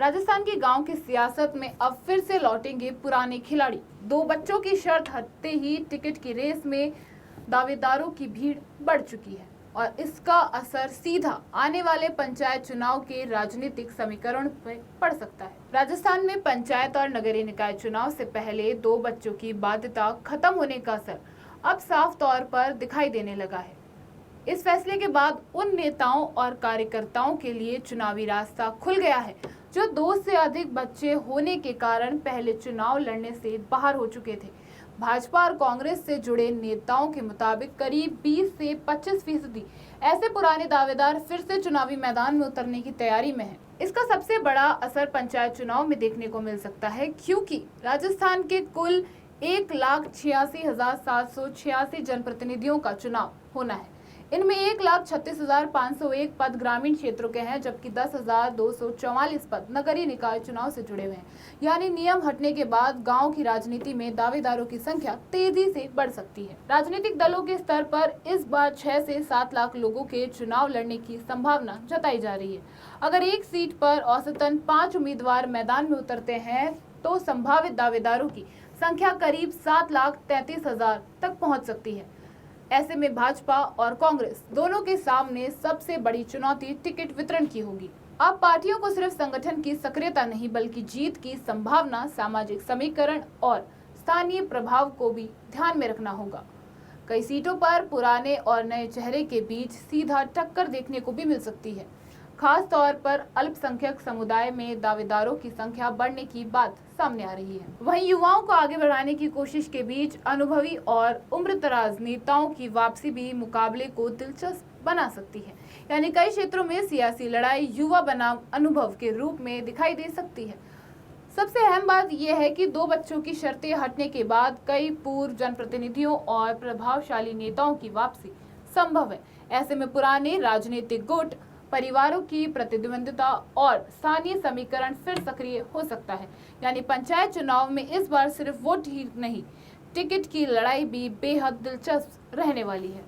राजस्थान के गांव की सियासत में अब फिर से लौटेंगे पुराने खिलाड़ी। दो बच्चों की शर्त हटते ही टिकट की रेस में दावेदारों की भीड़ बढ़ चुकी है और इसका असर सीधा आने वाले पंचायत चुनाव के राजनीतिक समीकरण पर पड़ सकता है। राजस्थान में पंचायत और नगरीय निकाय चुनाव से पहले दो बच्चों की बाध्यता खत्म होने का असर अब साफ तौर पर दिखाई देने लगा है। इस फैसले के बाद उन नेताओं और कार्यकर्ताओं के लिए चुनावी रास्ता खुल गया है जो दो से अधिक बच्चे होने के कारण पहले चुनाव लड़ने से बाहर हो चुके थे। भाजपा और कांग्रेस से जुड़े नेताओं के मुताबिक करीब 20 से 25% ऐसे पुराने दावेदार फिर से चुनावी मैदान में उतरने की तैयारी में हैं। इसका सबसे बड़ा असर पंचायत चुनाव में देखने को मिल सकता है, क्योंकि राजस्थान के कुल 1,86,786 जनप्रतिनिधियों का चुनाव होना है। इनमें 1,36,501 पद ग्रामीण क्षेत्रों के हैं, जबकि 10,244 पद नगरीय निकाय चुनाव से जुड़े हुए हैं। यानी नियम हटने के बाद गांव की राजनीति में दावेदारों की संख्या तेजी से बढ़ सकती है। राजनीतिक दलों के स्तर पर इस बार 6 से 7 लाख लोगों के चुनाव लड़ने की संभावना जताई जा रही है। अगर एक सीट पर औसतन 5 उम्मीदवार मैदान में उतरते हैं तो संभावित दावेदारों की संख्या करीब 7,33,000 तक पहुँच सकती है। ऐसे में भाजपा और कांग्रेस दोनों के सामने सबसे बड़ी चुनौती टिकट वितरण की होगी। अब पार्टियों को सिर्फ संगठन की सक्रियता नहीं बल्कि जीत की संभावना, सामाजिक समीकरण और स्थानीय प्रभाव को भी ध्यान में रखना होगा। कई सीटों पर पुराने और नए चेहरे के बीच सीधा टक्कर देखने को भी मिल सकती है। खास तौर पर अल्पसंख्यक समुदाय में दावेदारों की संख्या बढ़ने की बात सामने आ रही है। वहीं युवाओं को आगे बढ़ाने की कोशिश के बीच अनुभवी और उम्रदराज नेताओं की वापसी भी मुकाबले को दिलचस्प बना सकती है। यानी कई क्षेत्रों में सियासी लड़ाई युवा बनाम अनुभव के रूप में दिखाई दे सकती है। सबसे अहम बात यह है कि दो बच्चों की शर्तें हटने के बाद कई पूर्व जनप्रतिनिधियों और प्रभावशाली नेताओं की वापसी संभव है। ऐसे में पुराने राजनीतिक गुट, परिवारों की प्रतिद्वंदिता और स्थानीय समीकरण फिर सक्रिय हो सकता है। यानी पंचायत चुनाव में इस बार सिर्फ वोट ही नहीं, टिकट की लड़ाई भी बेहद दिलचस्प रहने वाली है।